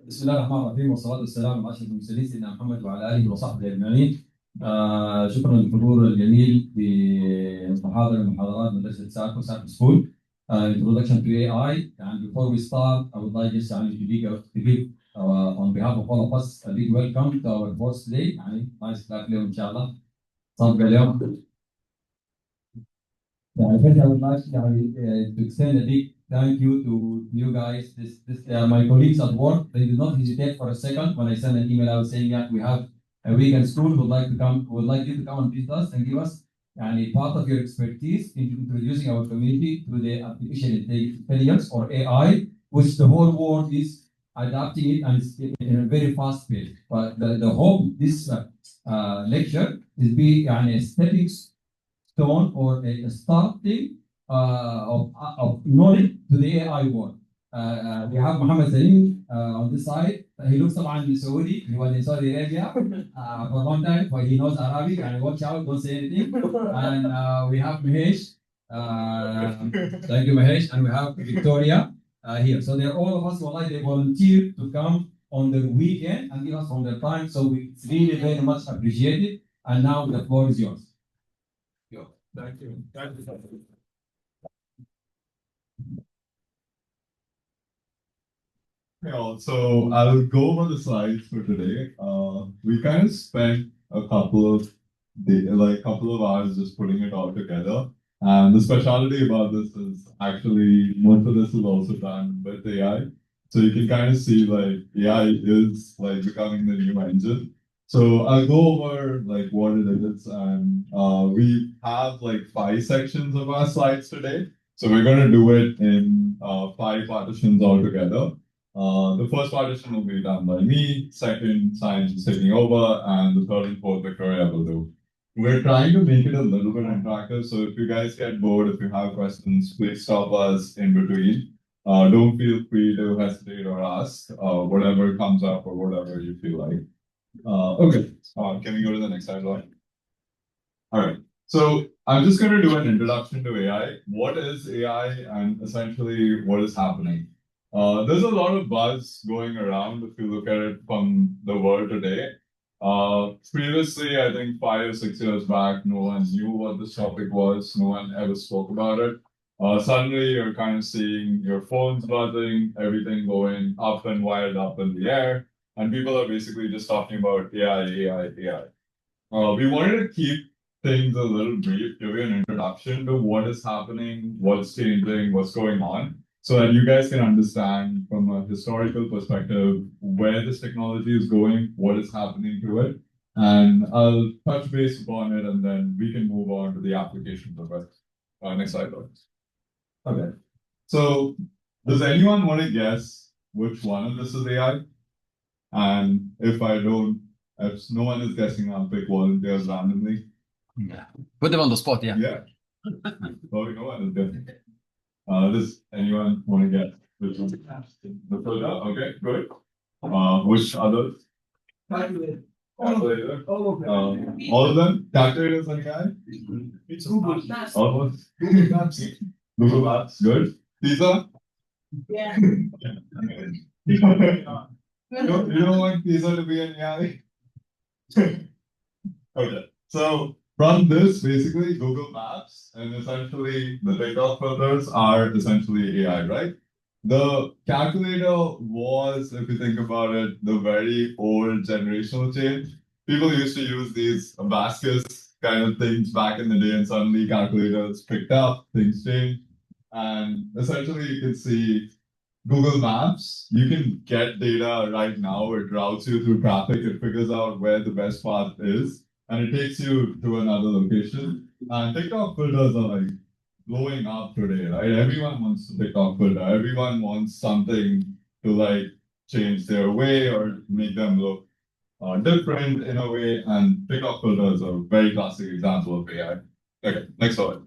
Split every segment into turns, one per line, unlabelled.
بسم الله الرحمن الرحيم والصلاة والسلام على أشرف المرسلين سيدنا محمد وعلى آله وصحبه أجمعين. شكرا للحضور الجميل في محاضرة من محاضرات مدرسة ساكو سكول. Introduction to AI. And before we start, I would like just to give on behalf of all of us a big welcome to our course today. nice clap اليوم إن شاء الله. صبر اليوم. First I would like to extend a big thank you to you guys. My colleagues at work, they did not hesitate for a second when I sent an email out saying that we have a weekend school, would like you to come and visit us and give us part of your expertise in introducing our community to the artificial intelligence or AI, which the whole world is adapting it and it's in a very fast pace. But the hope this lecture is be a stepping stone or a starting of knowledge to the AI world. We have Mohammed Salim on this side. He looks طبعا Saudi. He was in Saudi Arabia for a long time, but he knows Arabic and watch out, don't say anything. And we have Mahesh. Thank you, Mahesh. And we have Victoria here. So they're all of us they volunteer to come on the weekend and give us from their time. So it's really very much appreciated. And now the floor is yours. Thank you. Thank you.
Yeah, so I'll go over the slides for today. We kind of spent a couple of hours just putting it all together. And the specialty about this is actually most of this is also done with AI. So you can kind of see AI is becoming the new engine. So I'll go over what it is, and we have 5 sections of our slides today. So we're going to do it in 5 partitions altogether. The first partition will be done by me, second science is taking over, and the third and fourth Victoria will do. We're trying to make it a little bit interactive, so if you guys get bored, if you have questions, please stop us in between. Don't feel free to hesitate or ask whatever comes up or whatever you feel like. Okay, can we go to the next slide, Lauren? All right, so I'm just going to do an introduction to AI. What is AI and essentially what is happening? There's a lot of buzz going around if you look at it from the world today. Previously, I think 5 or 6 years back, no one knew what this topic was. No one ever spoke about it. Suddenly, you're kind of seeing your phones buzzing, everything going up and wired up in the air. And people are basically just talking about AI, AI, AI. We wanted to keep things a little brief, give you an introduction to what is happening, what's changing, what's going on, so that you guys can understand from a historical perspective where this technology is going, what is happening to it. And I'll touch base upon it, and then we can move on to the applications of it. Next slide, please. Okay. So does anyone want to guess which one of this is AI? And if no one is guessing, I'll pick volunteers randomly.
Yeah. Put them on the spot, yeah.
Yeah. Oh, no one is guessing. Does anyone want to get which one? The filter? Okay, good. Which others?
Calculator.
Calculator.
All
All of them? Calculators and AI?
It's Google.
Almost.
Google Maps.
Google Maps, good. Pizza?
Yeah.
You don't want pizza to be an AI? Okay, so from this, basically, Google Maps and essentially the TikTok filters are essentially AI, right? The calculator was, if you think about it, the very old generational change. People used to use these abacus kind of things back in the day, and suddenly calculators picked up, things changed. And essentially, you can see Google Maps, you can get data right now. It routes you through traffic. It figures out where the best path is, and it takes you to another location. And TikTok filters are blowing up today, right? Everyone wants a TikTok filter. Everyone wants something to change their way or make them look different in a way, and pickup filters are a very classic example of AI. Okay, next slide.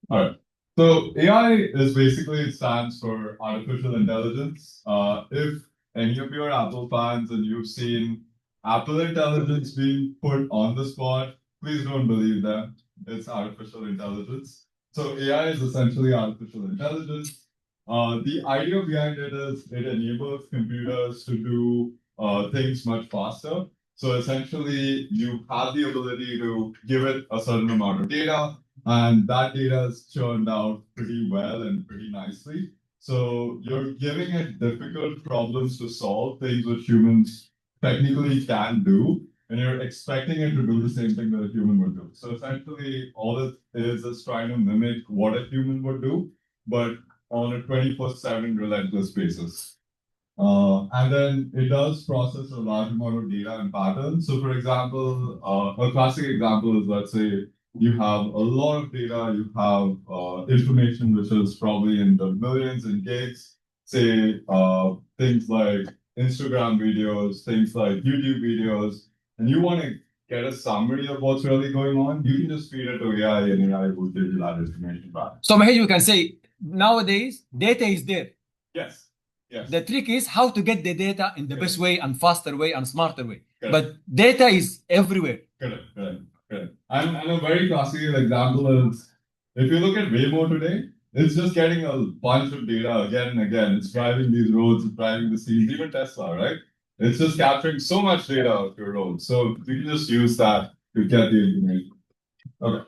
All right. So AI is basically, it stands for artificial intelligence. If any of you are Apple fans and you've seen Apple intelligence being put on the spot, please don't believe them. It's artificial intelligence. So AI is essentially artificial intelligence. The idea behind it is it enables computers to do things much faster. So essentially, you have the ability to give it a certain amount of data, and that data is churned out pretty well and pretty nicely. So you're giving it difficult problems to solve, things which humans technically can do, and you're expecting it to do the same thing that a human would do. So essentially, all it is trying to mimic what a human would do, but on a 24/7 relentless basis. And then it does process a large amount of data and patterns. So for example, a classic example is, let's say you have a lot of data, you have information which is probably in the millions and gigs, say things like Instagram videos, things like YouTube videos, and you want to get a summary of what's really going on, you can just feed it to AI and AI will give you that information back.
So here you can say, nowadays, data is there.
Yes. Yes.
The trick is how to get the data in the best way and faster way and smarter way.
Correct.
But data is everywhere.
Correct. And a very classic example is, if you look at Waymo today, it's just getting a bunch of data again and again. It's driving these roads, it's driving the scenes, even Tesla, right? It's just capturing so much data of your roads. So you can just use that to get the information. Okay.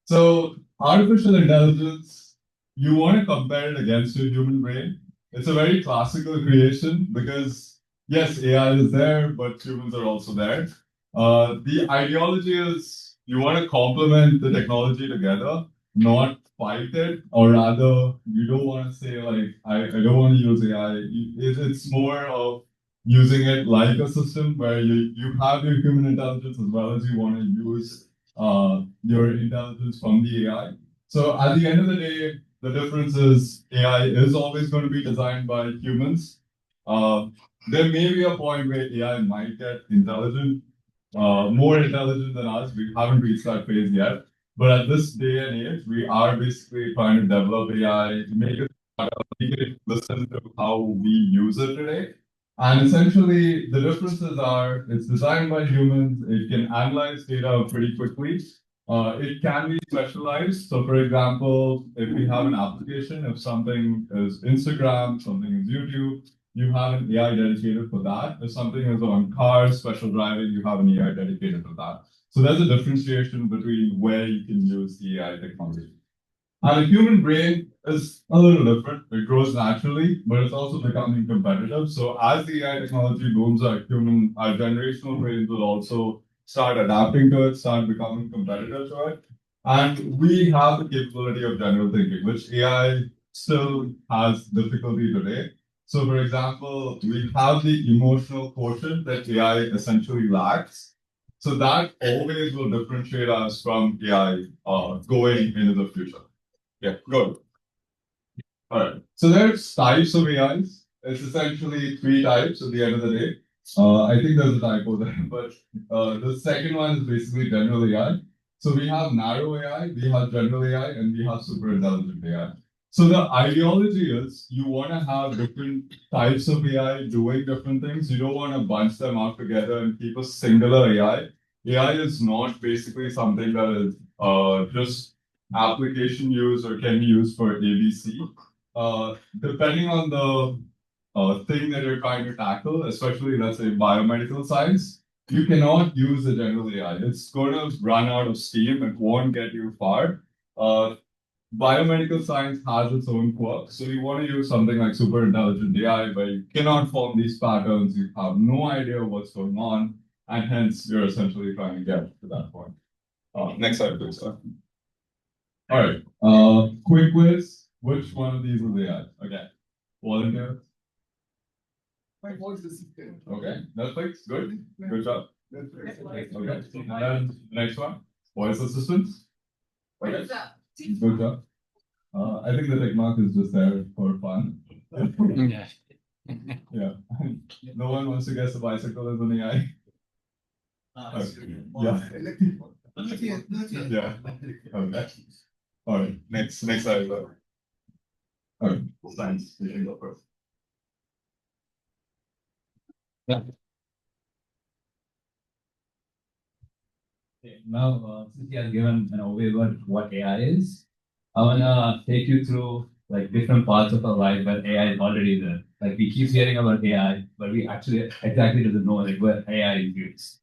So artificial intelligence, you want to compare it against your human brain. It's a very classical creation because, yes, AI is there, but humans are also there. The ideology is you want to complement the technology together, not fight it, or rather, you don't want to say, like, I don't want to use AI. It's more of using it like a system where you have your human intelligence as well as you want to use your intelligence from the AI. So at the end of the day, the difference is AI is always going to be designed by humans. There may be a point where AI might get intelligent, more intelligent than us. We haven't reached that phase yet. But at this day and age, we are basically trying to develop AI, make it listen to how we use it today. And essentially, the differences are it's designed by humans, it can analyze data pretty quickly. It can be specialized. So for example, if we have an application, if something is Instagram, something is YouTube, you have an AI dedicated for that. If something is on cars, special driving, you have an AI dedicated for that. So there's a differentiation between where you can use the AI technology. And the human brain is a little different. It grows naturally, but it's also becoming competitive. So as the AI technology booms, our generational brains will also start adapting to it, start becoming competitive to it. And we have the capability of general thinking, which AI still has difficulty today. So for example, we have the emotional quotient that AI essentially lacks. So that always will differentiate us from AI going into the future. Yeah, good. All right. So there's types of AIs. It's essentially 3 types at the end of the day. I think there's a typo there, but the second one is basically general AI. So we have narrow AI, we have general AI, and we have super intelligent AI. So the ideology is you want to have different types of AI doing different things. You don't want to bunch them out together and keep a singular AI. AI is not basically something that is just application use or can be used for ABC. Depending on the thing that you're trying to tackle, especially let's say biomedical science, you cannot use the general AI. It's going to run out of steam. It won't get you far. Biomedical science has its own quirks. So you want to use something like super intelligent AI where you cannot form these patterns. You have no idea what's going on. And hence, you're essentially trying to get to that point. Next slide, please. All right. Quick quiz. Which one of these is AI? Okay. Volunteer.
My voice is secret.
Okay. Netflix. Good. Good job.
Netflix.
Okay. And then the next one. Voice assistants. Okay. Good job. I think the tick mark is just there for fun.
Yeah.
Yeah. No one wants to guess the bicycle is an AI. Yeah. Yeah. Okay. All right. Next slide. All right. Science. You can go first.
Okay, now, since you have given an overview of what AI is, I wanna take you through like different parts of our life where AI is already there. Like we keep hearing about AI, but we actually exactly doesn't know like where AI is used.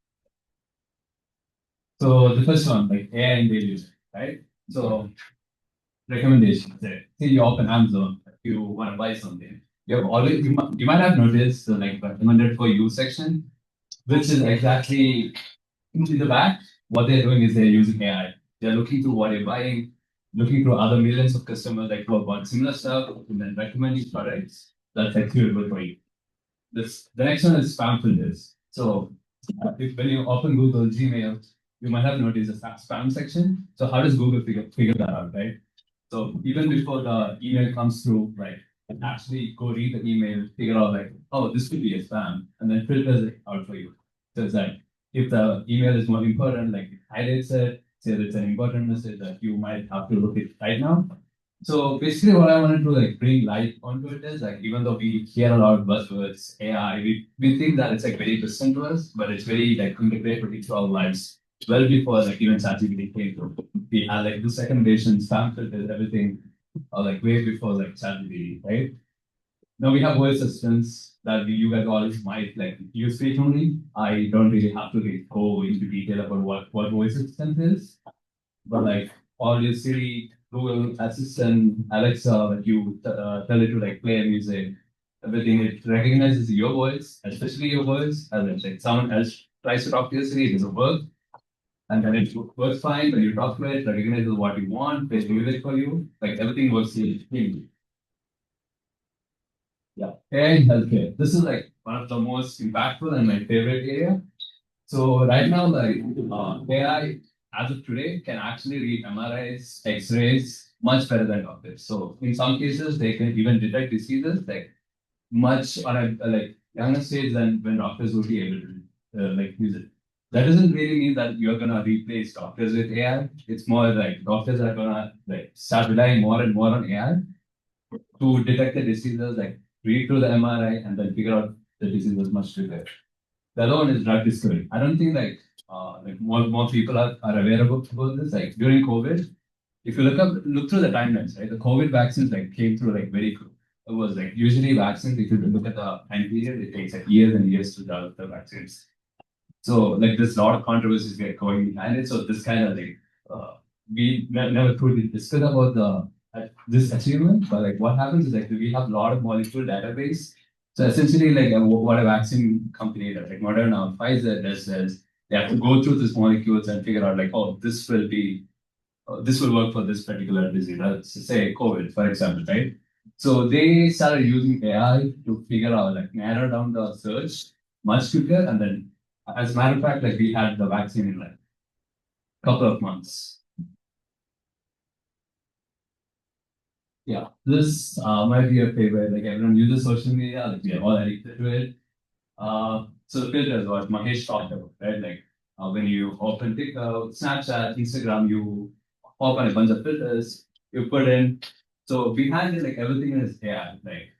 So the first one, like AI in daily life, right? So recommendations. Say you open Amazon, you want to buy something. You might have noticed the like recommended for you section, which is exactly in the back. What they're doing is they're using AI. They're looking through what you're buying, looking through other millions of customers like who have bought similar stuff, and then recommending products that's like suitable for you. The next one is spam filters. So if when you open Google Gmail, you might have noticed a spam section. So how does Google figure that out, right? So even before the email comes through, like actually go read the email, figure out like, oh, this could be a spam, and then filters it out for you. So it's like if the email is more important, like it highlights it, say that it's an important message that you might have to look at right now. So basically what I wanted to like bring light onto it is like even though we hear a lot of buzzwords, AI, we think that it's like very distant to us, but it's very like integrated into our lives well before like even ChatGPT came through. We had like the second version, spam filters, everything, like way before like ChatGPT, right? Now we have voice assistants that you guys all might like use frequently. I don't really have to like, go into detail about what voice assistant is, but like all your Siri, Google Assistant, Alexa, like you tell it to like play music, everything it recognizes your voice, especially your voice, and then like someone else tries to talk to your Siri, it doesn't work. And then it works fine when you talk to it, recognizes what you want, plays music for you, like everything works seamlessly. Yeah. AI in healthcare. This is like one of the most impactful and my favorite area. So right now, like AI as of today can actually read MRIs, X-rays much better than doctors. So in some cases, they can even detect diseases like much on a like younger stage than when doctors would be able to like use it. That doesn't really mean that you're gonna replace doctors with AI. It's more like doctors are gonna like start relying more and more on AI to detect the diseases, like read through the MRI and then figure out the diseases much quicker. The other one is drug discovery. I don't think like more people are aware about this. Like during COVID, if you look through the timelines, right? The COVID vaccines like came through like very quick. It was like usually vaccines, if you look at the time period, it takes like years and years to develop the vaccines. So like there's a lot of controversies get going behind it. So this kind of like never truly discussed about the this achievement, but like what happens is like we have a lot of molecule database. So essentially, like what a vaccine company does, like Moderna, Pfizer does they have to go through these molecules and figure out like, oh, this will work for this particular disease. Let's say COVID, for example, right? So they started using AI to figure out like narrow down the search much quicker, and then as a matter of fact, like we had the vaccine in like a couple of months. Yeah, this might be a favorite. Like everyone uses social media, like we are all addicted to it. So the filters, what Mahesh talked about, right? Like when you open TikTok, Snapchat, Instagram, you open a bunch of filters, you put in. So behind it, like everything is AI. Like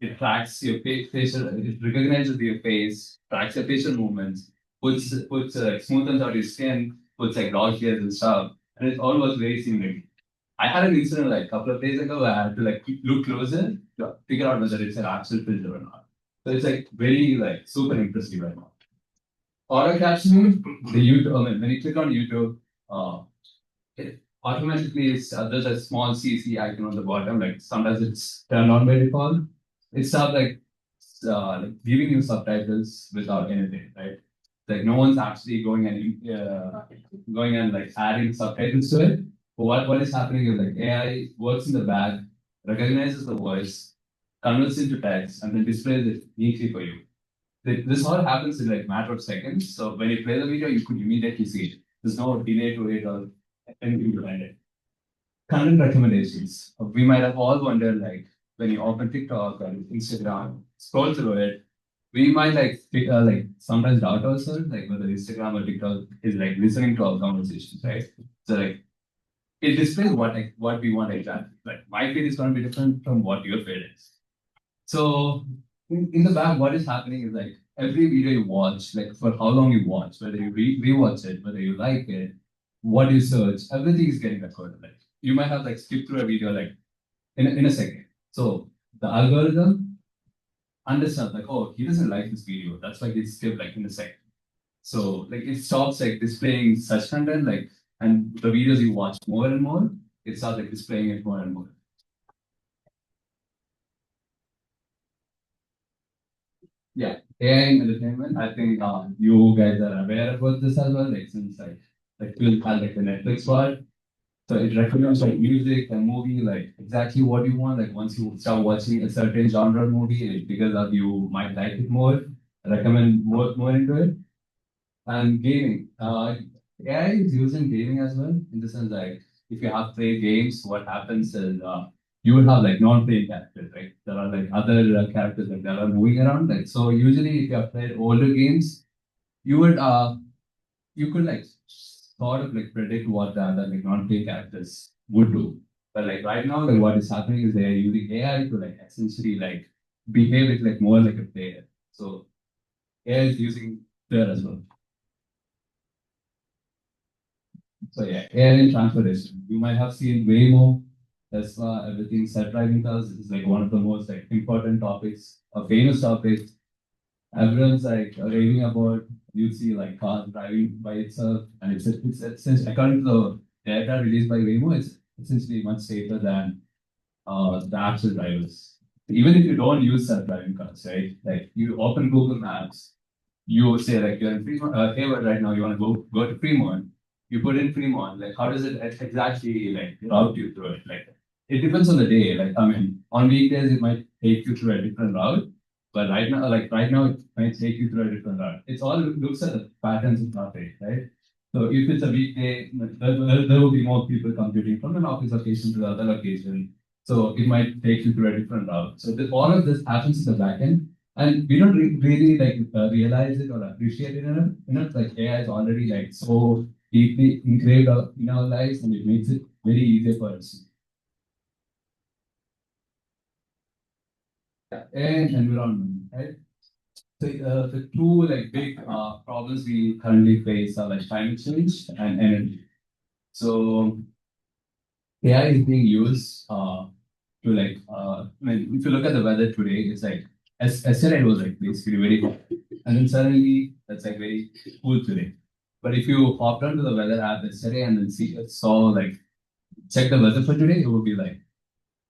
it tracks your facial, it recognizes your face, tracks your facial movements, puts smoothens out your skin, puts like dog hairs and stuff, and it all was very seamless. I had an incident like a couple of days ago where I had to like look closer to figure out whether it's an actual filter or not. So it's like very like super interesting right now. Auto captioning, the YouTube, I mean, when you click on YouTube, it automatically there's a small CC icon on the bottom. Like sometimes it's turned on by default. It starts like giving you subtitles without anything, right? Like no one's actually going and like adding subtitles to it. But what is happening is like AI works in the back, recognizes the voice, converts into text, and then displays it neatly for you. This all happens in like matter of seconds. So when you play the video, you could immediately see it. There's no delay to it or anything behind it. Content recommendations. We might have all wondered like when you open TikTok or Instagram, scroll through it, we might like sometimes doubt ourselves, like whether Instagram or TikTok is like listening to our conversations, right? So like it displays what we want exactly. Like my feed is going to be different from what your feed is. So in the back, what is happening is like every video you watch, like for how long you watch, whether you rewatch it, whether you like it, what you search, everything is getting recorded. Like you might have like skipped through a video like in a second. So the algorithm understands like, oh, he doesn't like this video. That's why he skipped like in a second. So like it stops like displaying such content, like, and the videos you watch more and more, it starts like displaying it more and more. Yeah, AI in entertainment. I think you guys are aware about this as well. Like since like Phil had like the Netflix part, so it recommends like music and movie, like exactly what you want. Like once you start watching a certain genre movie, it figures out you might like it more, recommend more into it. And gaming, AI is using gaming as well in the sense like if you have played games, what happens is you will have like non-playing characters, right? There are like other characters that are moving around. Like so, usually if you have played older games, you would you could like sort of like predict what the other like non-playing characters would do. But like right now, like what is happening is they are using AI to like essentially like behave it like more like a player. So AI is using there as well. So yeah, AI in transportation. You might have seen Waymo, Tesla, everything. Self-driving cars is like one of the most like important topics, a famous topic. Everyone's like raving about. You see like cars driving by itself, and it's since according to the data released by Waymo, it's essentially much safer than the actual drivers. Even if you don't use self-driving cars, right? Like you open Google Maps, you say like you're in Fremont, Hayward right now, you want to go to Fremont, you put in Fremont, like how does it exactly like route you through it? Like it depends on the day. Like I mean, on weekdays it might take you through a different route, but right now it might take you through a different route. It's all looks at the patterns of traffic, right? So if it's a weekday, there will be more people commuting from an office location to the other location. So it might take you through a different route. So all of this happens in the backend. And we don't really like realize it or appreciate it enough. Like AI is already like so deeply engraved in our lives, and it makes it very easy for us. Yeah, and environment, right? So the two like big problems we currently face are like climate change and energy. So AI is being used to like I mean, if you look at the weather today, it's like yesterday it was like basically very hot, and then suddenly it's like very cool today. But if you hopped onto the weather app yesterday and then saw like check the weather for today, it would be like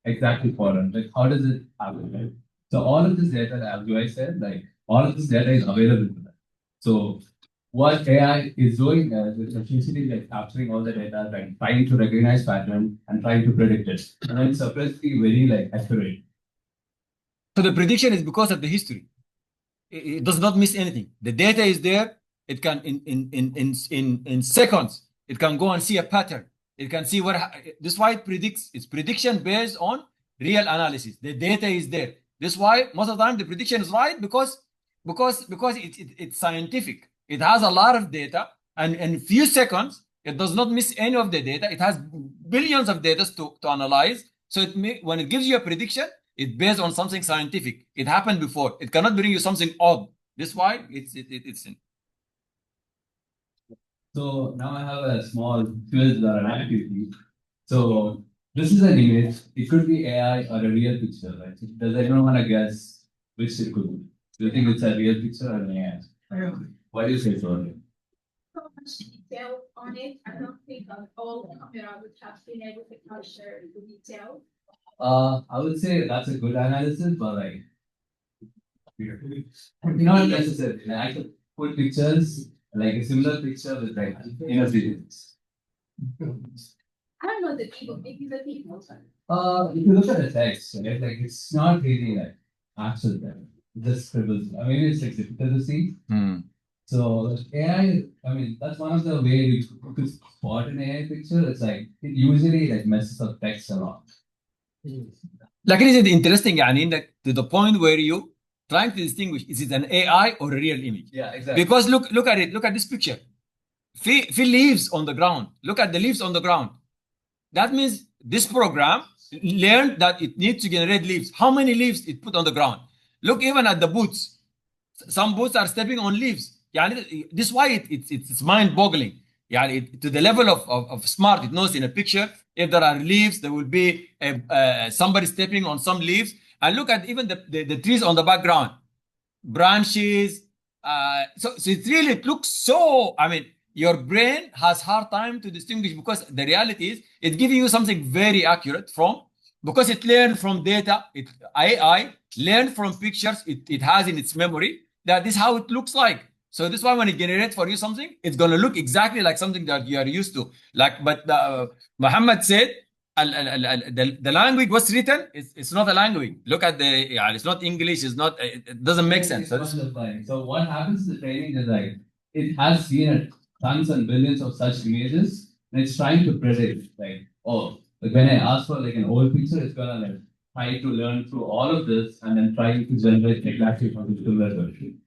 exactly foreign. Like how does it happen? Right? So all of this data that Abdul said, like all of this data is available to them. So what AI is doing is essentially like capturing all the data, like trying to recognize pattern and trying to predict it. And it's surprisingly very like accurate.
So the prediction is because of the history. It does not miss anything. The data is there. It can in seconds. It can go and see a pattern. It can see what. This is why it predicts. It's prediction based on real analysis. The data is there. This is why most of the time the prediction is right because it's scientific. It has a lot of data, and in few seconds it does not miss any of the data. It has billions of data to analyze. So when it gives you a prediction, it's based on something scientific. It happened before. It cannot bring you something odd. This is why it's in.
So now I have a small quiz or an activity. So this is an image. It could be AI or a real picture, right? Does anyone want to guess which it could be? Do you think it's a real picture or an AI? Why do you say so?
So much detail on it. I don't think all camera would have been able to capture the detail.
I would say that's a good analysis, but like not necessarily. Like, I could put pictures like a similar picture with like inner details.
I don't know the people, maybe the people.
If you look at the text, right, like it's not really like actual text. Just scribbles. I mean, it's like difficult to see. So AI, I mean, that's one of the way we could spot an AI picture. It's like it usually like messes up text a lot.
لكن is it interesting يعني انك to the point where you trying to distinguish, is it an AI or a real image?
Yeah, exactly.
Because look at it. Look at this picture. Leaves on the ground. Look at the leaves on the ground. That means this program learned that it needs to generate leaves. How many leaves it put on the ground? Look even at the boots. Some boots are stepping on leaves. Yani, this is why it's mind-boggling. Yani, to the level of smart, it knows in a picture, if there are leaves, there will be somebody stepping on some leaves. And look at even the trees on the background. Branches. So it looks so, I mean, your brain has hard time to distinguish because the reality is it's giving you something very accurate because it learned from data. AI learned from pictures it has in its memory that this is how it looks like. So this is why when it generates for you something, it's going to look exactly like something that you are used to. But Muhammad said, the language was written, it's not a language. Look at it's not English, it doesn't make sense.
So what happens to the training is like, it has seen tons and billions of such images, and it's trying to predict, like, when I ask for like an old picture, it's gonna like try to learn through all of this and then trying to generate exactly from the similar version.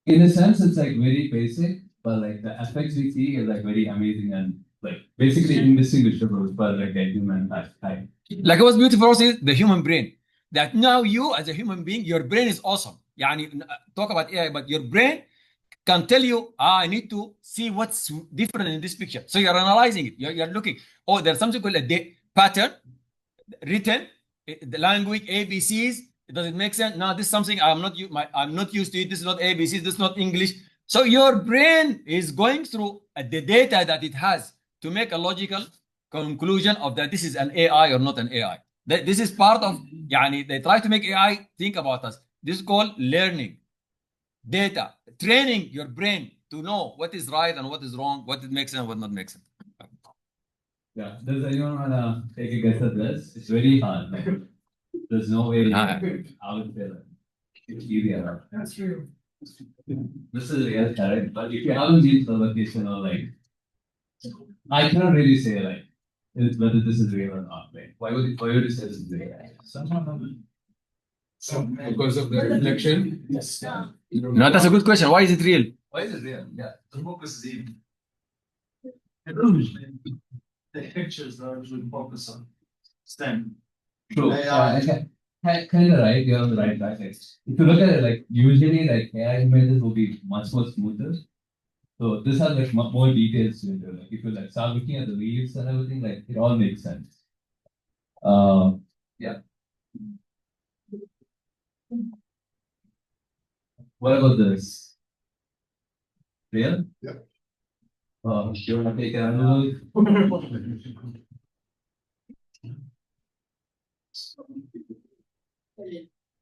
In a sense, it's like very basic, but like the effects we see is like very amazing and like basically indistinguishable for like a human type.
Like what's beautiful also is the human brain. That now you as a human being, your brain is awesome. Yani, talk about AI, but your brain can tell you, I need to see what's different in this picture. So you're analyzing it. You're looking. Oh, there's something called a pattern written, the language, ABCs. Does it make sense? No, this is something I'm not used to it. This is not ABCs. This is not English. So your brain is going through the data that it has to make a logical conclusion of that this is an AI or not an AI. This is part of, they try to make AI think about us. This is called learning. Data, training your brain to know what is right and what is wrong, what it makes sense and what not makes sense.
Yeah. Does anyone want to take a guess at this? It's very hard. Like, there's no way I would say that. It's easier.
That's true.
This is real correct, but if you haven't been to the location or like, I cannot really say like whether this is real or not. Like, why would you say this is real?
So because of the reflection.
Yes.
No, that's a good question. Why is it real?
Why is it real? Yeah.
The pictures are usually focus on STEM.
True. Kind of right. You're on the right track. Like, if you look at it, like usually like AI images will be much more smoother. So this has like more details to it. Like if you like start looking at the leaves and everything, like it all makes sense. Yeah. What about this? Real?
Yeah.
You want to take another?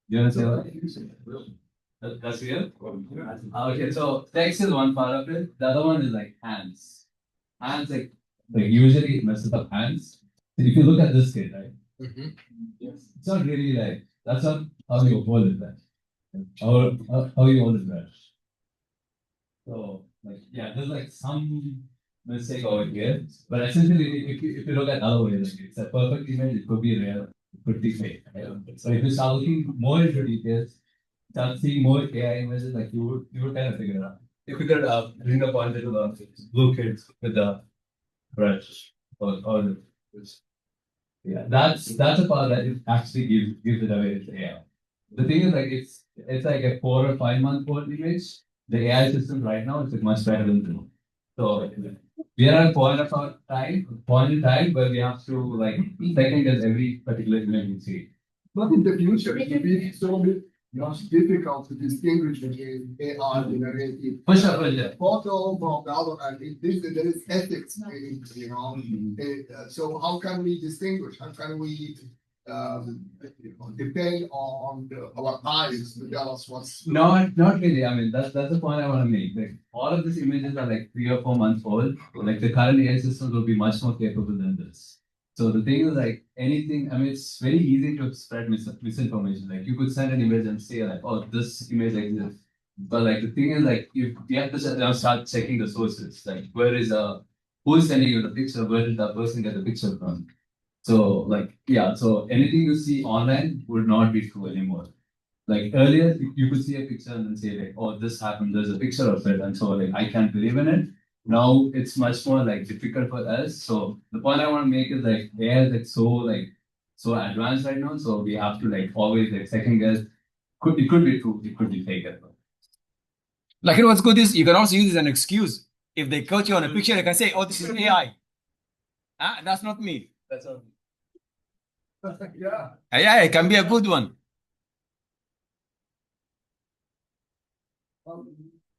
You want to say what? That's real? Okay, so text is one part of it. The other one is like hands. Hands, like usually it messes up hands. So if you look at this kid, right? It's not really like, that's not how you hold it, right? How you hold it, right? So, like, yeah, there's like some mistake over here. But essentially, if you look at other ways, like, it's a perfect image, it could be real, it could be fake. Right? So if you start looking more into details, start seeing more AI images, like you would kind of figure it out. You could bring the pointer to the blue kids with the brush or the yeah, that's a part that it actually gives it away to AI. The thing is, like, it's like a 4 or 5 month old image. The AI system right now is like much better than this. So we are at a point in time where we have to like second guess every particular image we see.
But in the future, it will be so much difficult to distinguish between AI generated
For sure.
photo from the other, and there is ethics, so how can we distinguish? How can we depend on our eyes to tell us what's
not really. I mean, that's the point I want to make. Like all of these images are like 3 or 4 months old. Like the current AI systems will be much more capable than this. So the thing is, like anything, I mean, it's very easy to spread misinformation. Like you could send an image and say like, oh, this image exists. But like the thing is, like you have to now start checking the sources. Like who's sending you the picture? Where did that person get the picture from? So like, yeah, so anything you see online would not be true anymore. like earlier, you could see a picture and then say like, oh, this happened, there's a picture of it, and so like I can't believe in it. Now it's much more like difficult for us. So the point I want to make is like AI is like so advanced right now. So we have to like always like second guess. It could be true, it could be fake as well.
Like, you know what's good is you can also use it as an excuse. If they cut you on a picture, they can say, oh, this is AI. Ah, that's not me.
That's all.
Yeah.
Yeah, it can be a good one.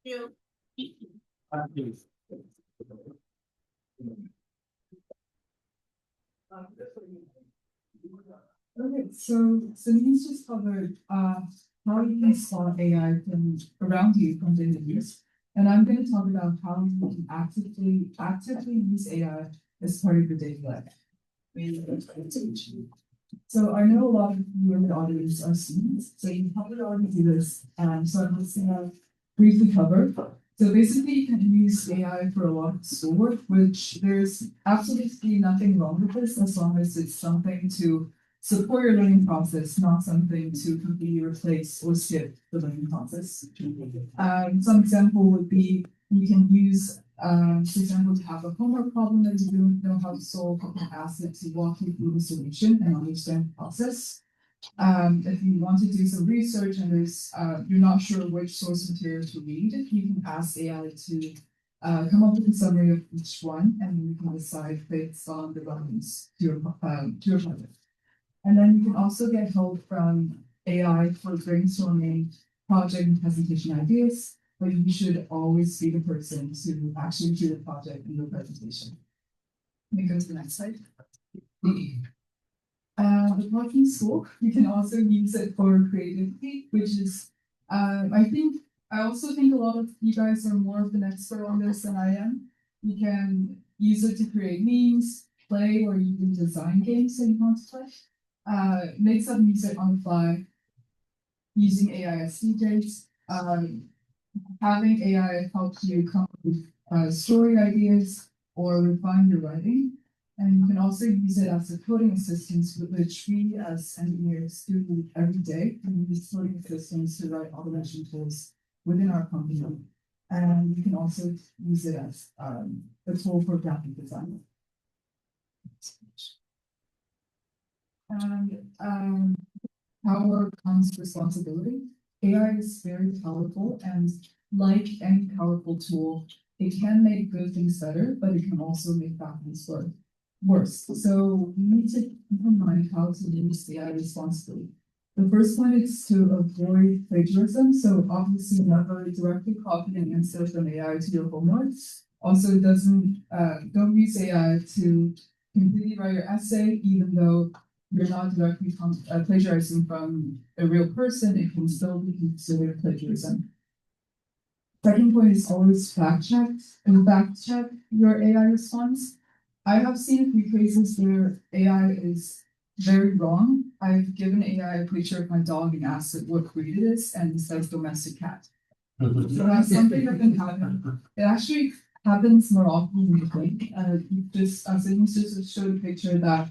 You.
Okay, so he's just covered how you can spot AI from around you from the news, and I'm going to talk about how you can actively use AI as part of your daily life. So I know a lot of you in the audience are students, so you probably already do this. So I'm just going to briefly cover. So basically, you can use AI for a lot of schoolwork, which there's absolutely nothing wrong with this as long as it's something to support your learning process, not something to completely replace or skip the learning process. Some example would be you can use, for example, to have a homework problem that you don't know how to solve, you can ask it to walk you through the solution and understand the process. If you want to do some research and you're not sure which source material to read, you can ask AI to come up with a summary of each one, and you can decide based on the relevance to your project. And then you can also get help from AI for brainstorming project and presentation ideas, but you should always be the person to actually do the project and the presentation. Let me go to the next slide. The working school, you can also use it for creativity, which is, I also think a lot of you guys are more of an expert on this than I am. You can use it to create memes, play, or even design games that you want to play. Make some music on the fly, using AI as DJs, having AI help you come up with story ideas or refine your writing. And you can also use it as a coding assistant, which we as engineers do every day. We use coding assistants to write automation tools within our company. And you can also use it as a tool for graphic design. And power comes responsibility. AI is very powerful, and like any powerful tool, it can make good things better, but it can also make bad things worse. So we need to keep in mind how to use AI responsibly. The first one is to avoid plagiarism. So obviously never directly copy an answer from AI to your homework. Also, don't use AI to completely write your essay, even though you're not directly plagiarizing from a real person, it can still be considered plagiarism. Second point is always fact check your AI response. I have seen a few cases where AI is very wrong. I've given AI a picture of my dog and asked it what breed it is, and it says domestic cat. So that's something that can happen. It actually happens more often than you think. Just showed a picture that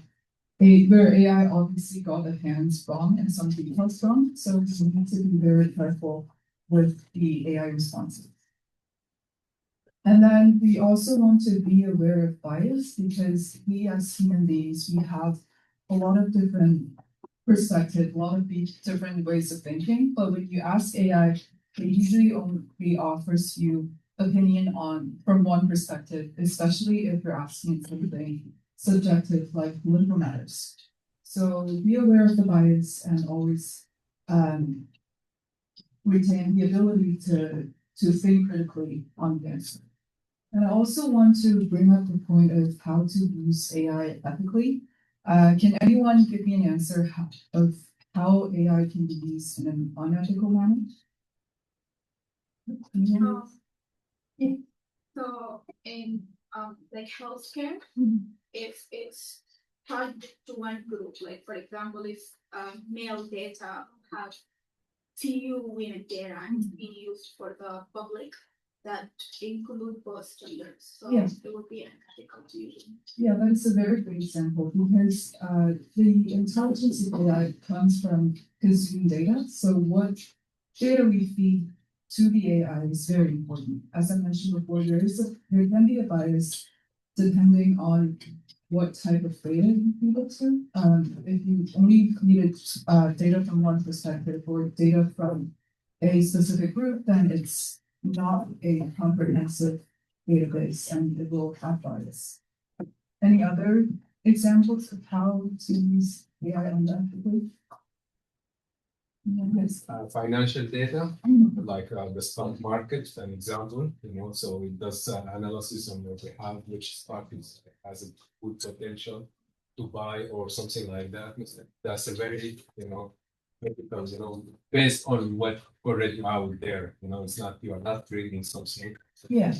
where AI obviously got the hands wrong and some details wrong. So we need to be very careful with the AI responses. And then we also want to be aware of bias, because we as human beings, we have a lot of different perspectives, a lot of different ways of thinking. But when you ask AI, it usually only offers you opinion from one perspective, especially if you're asking something subjective like political matters. So be aware of the bias and always retain the ability to think critically on the answer. And I also want to bring up the point of how to use AI ethically. Can anyone give me an answer of how AI can be used in an unethical manner?
Yeah. So in like healthcare, if it's targeted to one group, like for example, if male data have few women data and it's being used for the public, that include both standards. So
Yeah.
it would be unethical to use them.
Yeah, that's a very good example because the intelligence of AI comes from consuming data. So what data we feed to the AI is very important. As I mentioned before, there can be a bias depending on what type of data you feed it to. If you only needed data from one perspective or data from a specific group, then it's not a comprehensive database and it will have bias. Any other examples of how to use AI unethically? Yes.
Financial data, like the stock market, an example, so it does analysis on your behalf, which stock has a good potential to buy or something like that. That's a very, because, based on what already out there, it's not, you're not reading something,
Yeah.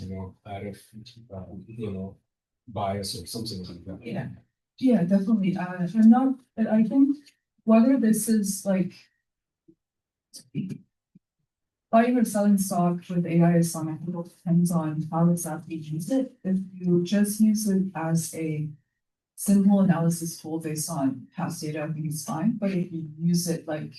out of, bias or something like that.
Yeah. Yeah, definitely. I think whether this is like buying or selling stock with AI is unethical depends on how exactly you use it. If you just use it as a simple analysis tool based on past data, I think it's fine. But if you use it like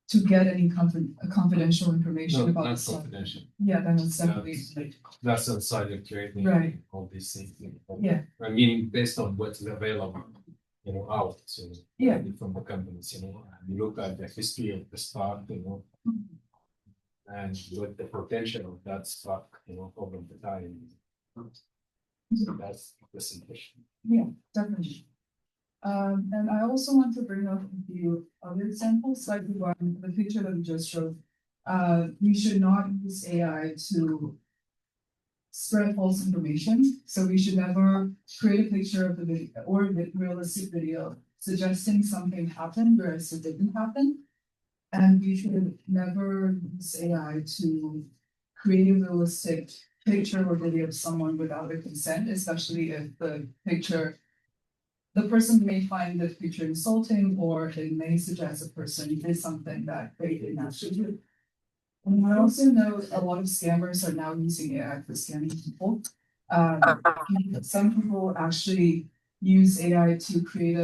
to get any confidential information
No,
about
not
the stock,
confidential.
yeah, then it's definitely
That's outside of trading.
Right.
All these things.
Yeah.
I mean, based on what's available, out. So
Yeah.
from the companies, and you look at the history of the stock, and what the potential of that stock, over the time. So that's the situation.
Yeah, definitely. And I also want to bring up a few other examples, like the picture that we just showed. We should not use AI to spread false information. So we should never create a picture of the video or a realistic video suggesting something happened whereas it didn't happen. And we should never use AI to create a realistic picture or video of someone without their consent, especially if the person may find the picture insulting or it may suggest a person did something that they didn't actually do. And I also know a lot of scammers are now using AI for scamming people. Some people actually use AI to create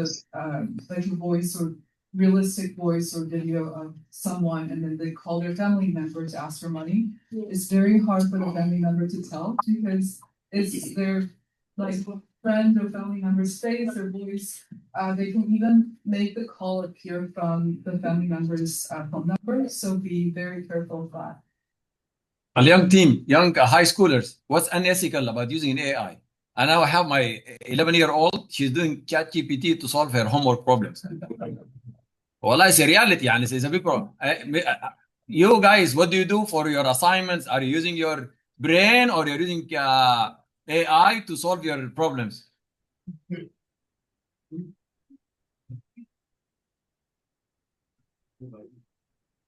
like a voice or realistic voice or video of someone, and then they call their family member to ask for money. It's very hard for the family member to tell because it's their like friend or family member's face or voice. They can even make the call appear from the family member's phone number. So be very careful of that.
A young high schoolers, what's unethical about using AI? And now I have my 11-year-old, she's doing ChatGPT to solve her homework problems. Well, it's a reality, and it's a big problem. You guys, what do you do for your assignments? Are you using your brain or you're using AI to solve your problems?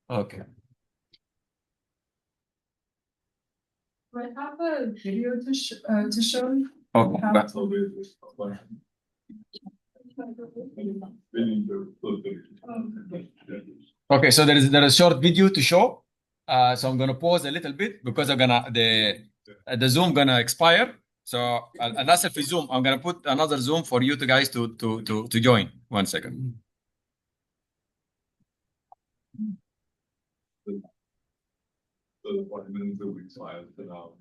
Okay.
Do I have a video to show?
Okay.
That's always one.
Okay, so there is a short video to show. So I'm gonna pause a little bit because the Zoom gonna expire. So that's if Zoom. I'm gonna put another Zoom for you guys to join. 1 second.
So the 40 minutes a week, so I have to now.